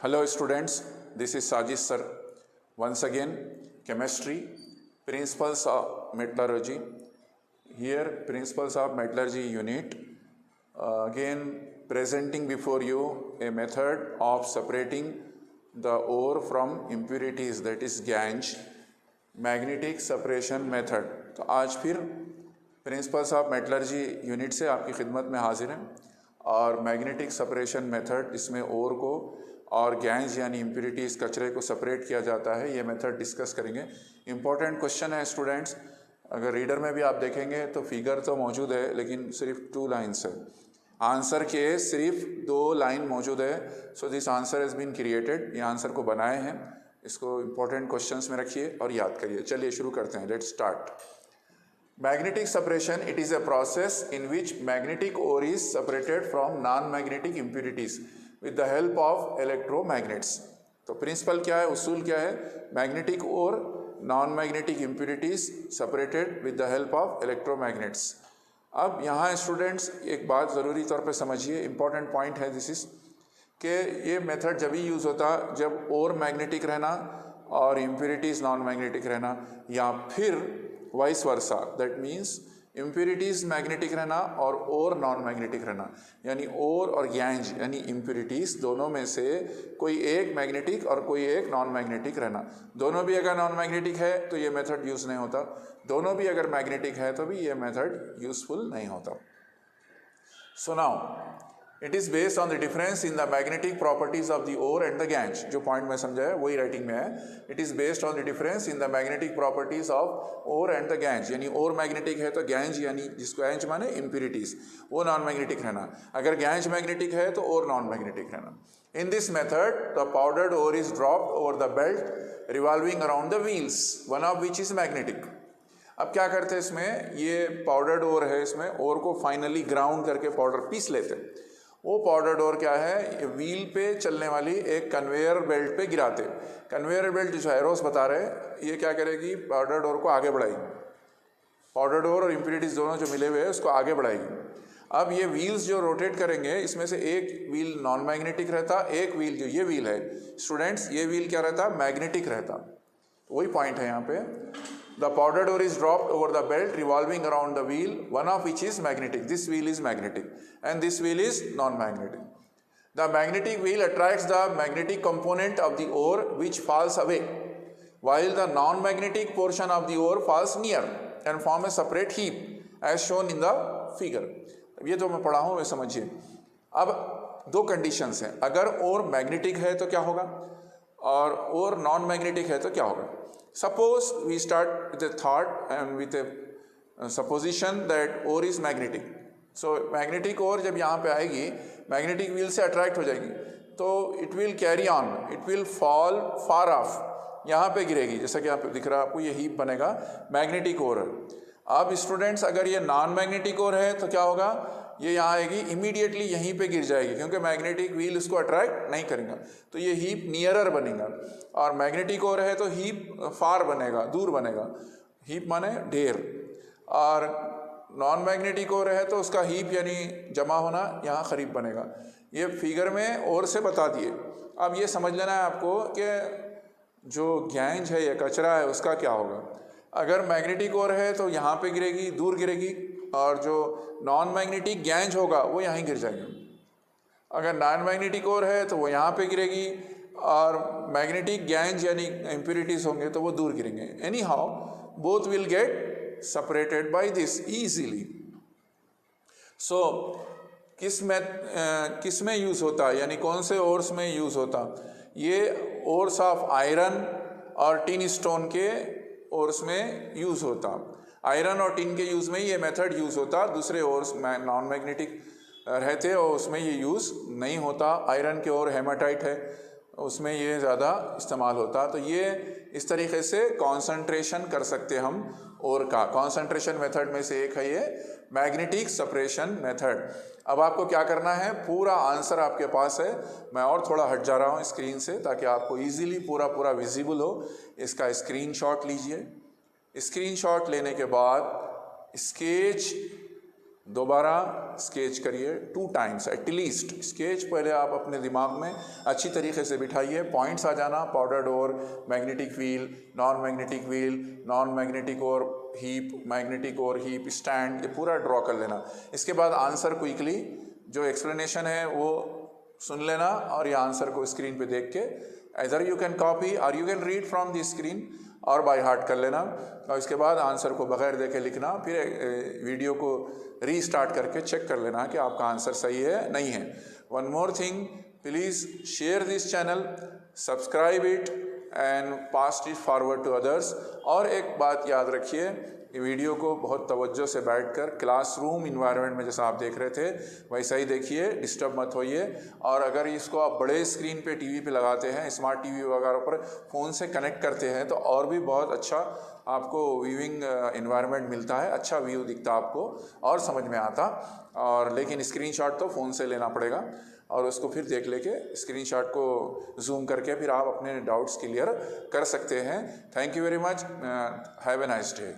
Hello students, this is Sajid sir. Once again, chemistry, principles of metallurgy. Here, principles of metallurgy unit. Again, presenting before you a method of separating the ore from impurities, that is ganj, magnetic separation method. तो आज फिर principles of metallurgy unit से आपकी खिदमत में हाजिर हैं और मैग्नेटिक सेपरेशन मेथड, इसमें ओर को और गैंज यानी इम्प्योरिटीज़ कचरे को सेपरेट किया जाता है, ये मेथड डिस्कस करेंगे। इम्पॉर्टेंट क्वेश्चन है स्टूडेंट्स, अगर रीडर में भी आप देखेंगे तो फिगर तो मौजूद है लेकिन सिर्फ 2 लाइन्स है, आंसर के सिर्फ 2 लाइन मौजूद है। So this answer has been created, ये आंसर को बनाए हैं, इसको इम्पोर्टेंट क्वेश्चंस में रखिए और याद करिए। चलिए शुरू करते हैं, let's start. Magnetic separation, it is a process in which magnetic ore is separated from non-magnetic impurities with the help of electromagnets. तो प्रिंसिपल क्या है, उसूल क्या है? मैग्नेटिक और non magnetic impurities separated with the help of electromagnets. अब यहाँ students एक बात ज़रूरी तौर पे समझिए, इंपॉर्टेंट पॉइंट है दिस इज कि ये मेथड जब ही यूज़ होता जब और मैग्नेटिक रहना और इम्प्योरिटीज़ नॉन मैग्नेटिक रहना, या फिर vice versa, that means impurities magnetic रहना और ओर नॉन मैग्नेटिक रहना, यानी ओर और गैंज यानी इम्प्योरिटीज़ दोनों में से कोई एक मैग्नेटिक और कोई एक नॉन मैग्नेटिक रहना। दोनों भी अगर नॉन मैग्नेटिक है तो ये मेथड यूज़ नहीं होता, दोनों भी अगर मैग्नेटिक है तो भी ये मेथड यूज़फुल नहीं होता। So now it is based on the difference in the magnetic properties of the ore and the gangue. जो पॉइंट मैं समझाया वही राइटिंग में है। It is based on the difference in the magnetic properties of ore and the gangue, यानी ore magnetic है तो गैंज यानी जिसको गैंज माने इम्प्योरिटीज, वो नॉन मैग्नेटिक रहना। अगर गैंज मैग्नेटिक है तो ओर नॉन मैग्नेटिक रहना। In this method the powdered ore is dropped over the belt revolving around the wheels, one of which is magnetic. अब क्या करते हैं इसमें, ये पाउडर्ड ओर है, इसमें ओर को फाइनली ग्राउंड करके पाउडर पीस लेते हैं। वो पाउडर डोर क्या है, व्हील पे चलने वाली एक कन्वेयर बेल्ट पे गिराते। कन्वेयर बेल्ट जो एरोस बता रहे हैं, ये क्या करेगी, पाउडर डोर को आगे बढ़ाएगी। पाउडर डोर और इम्प्योरिटीज दोनों जो मिले हुए हैं उसको आगे बढ़ाएगी। अब ये व्हील्स जो रोटेट करेंगे, इसमें से एक व्हील नॉन मैग्नेटिक रहता, एक व्हील जो ये व्हील है स्टूडेंट्स, ये व्हील क्या रहता, मैग्नेटिक रहता। तो वही पॉइंट है यहाँ पे। The powder door is dropped over the belt revolving around the wheel, one of which is magnetic. This wheel is magnetic and this wheel is non-magnetic. The magnetic wheel attracts the magnetic component of the ore which falls away, while the non-magnetic portion of the ore falls near and form a separate heap as shown in the figure. ये जो मैं पढ़ा हूँ वे समझिए। अब 2 conditions हैं, अगर ओर magnetic है तो क्या होगा और ओर नॉन मैग्नेटिक है तो क्या होगा। Suppose we start with a thought and with a supposition that ore is magnetic. So magnetic ore जब यहाँ पे आएगी, मैग्नेटिक व्हील से अट्रैक्ट हो जाएगी, तो it will carry on, it will fall far off, यहाँ पे गिरेगी, जैसा कि यहाँ पे दिख रहा है आपको, ये हीप बनेगा मैग्नेटिक ओर। अब स्टूडेंट्स अगर ये नॉन मैग्नेटिक ओर है तो क्या होगा, ये यहाँ आएगी, इमीडिएटली यहीं पे गिर जाएगी क्योंकि मैग्नेटिक व्हील इसको अट्रैक्ट नहीं करेगा, तो ये हीप नियरर बनेगा। और मैग्नेटिक ओर है तो हीप फार बनेगा, दूर बनेगा, हीप माने ढेर। और नॉन मैग्नेटिक ओर है तो उसका हीप यानी जमा होना, यहाँ करीब बनेगा। ये फिगर में ओर से बता दिए। अब ये समझ लेना है आपको कि जो गैंज है या कचरा है उसका क्या होगा। अगर मैग्नेटिक ओर है तो यहाँ पे गिरेगी, दूर गिरेगी, और जो नॉन मैग्नेटिक गैंज होगा वो यहीं गिर जाएगा। अगर नॉन मैग्नेटिक ओर है तो वो यहाँ पे गिरेगी, और मैग्नेटिक गैंज यानी इम्प्योरिटीज होंगे तो वो दूर गिरेंगे। Anyhow both will get separated by this easily. So किस में यूज़ होता है, यानी कौन से ओर्स में यूज़ होता, ये ओर्स ऑफ आयरन और टिन स्टोन के ओर्स में यूज़ होता। आयरन और टिन के यूज़ में ये मेथड यूज़ होता, दूसरे ओर्स नॉन मैग्नेटिक रहते और उसमें ये यूज़ नहीं होता। आयरन के ओर हेमाटाइट है, उसमें ये ज़्यादा इस्तेमाल होता। तो ये इस तरीके से कॉन्सेंट्रेशन कर सकते हम ओर का। कॉन्सेंट्रेशन मेथड में से एक है ये मैग्नेटिक सेपरेशन मेथड। अब आपको क्या करना है, पूरा आंसर आपके पास है, मैं और थोड़ा हट जा रहा हूँ स्क्रीन से ताकि आपको इजीली पूरा विजिबल हो। इसका स्क्रीनशॉट लीजिए। स्क्रीनशॉट लेने के बाद स्केच दोबारा स्केच करिए 2 टाइम्स एटलीस्ट। स्केच पहले आप अपने दिमाग में अच्छी तरीके से बिठाइए, पॉइंट्स आ जाना, powder door, magnetic wheel, non magnetic और हीप स्टैंड, ये पूरा ड्रॉ कर लेना। इसके बाद आंसर क्विकली जो एक्सप्लेनेशन है वो सुन लेना और ये आंसर को स्क्रीन पे देख के either you can copy or you can read from the screen और बाय हार्ट कर लेना, और इसके बाद आंसर को बगैर देखे लिखना। फिर वीडियो को रीस्टार्ट करके चेक कर लेना कि आपका आंसर सही है नहीं है। One more thing, please share this channel, subscribe it and pass it forward to others. और एक बात याद रखिए, ये वीडियो को बहुत तवज्जो से बैठकर क्लासरूम इन्वायरमेंट में जैसा आप देख रहे थे वैसा ही देखिए, डिस्टर्ब मत होइए। और अगर इसको आप बड़े स्क्रीन पे टीवी पे लगाते हैं, स्मार्ट टीवी वगैरह पर फ़ोन से कनेक्ट करते हैं तो और भी बहुत अच्छा आपको व्यूइंग इन्वायरमेंट मिलता है, अच्छा व्यू दिखता आपको और समझ में आता। और लेकिन स्क्रीनशॉट तो फ़ोन से लेना पड़ेगा और उसको फिर देख लेके स्क्रीनशॉट को जूम करके फिर आप अपने डाउट्स क्लियर कर सकते हैं। Thank you very much, have a nice day.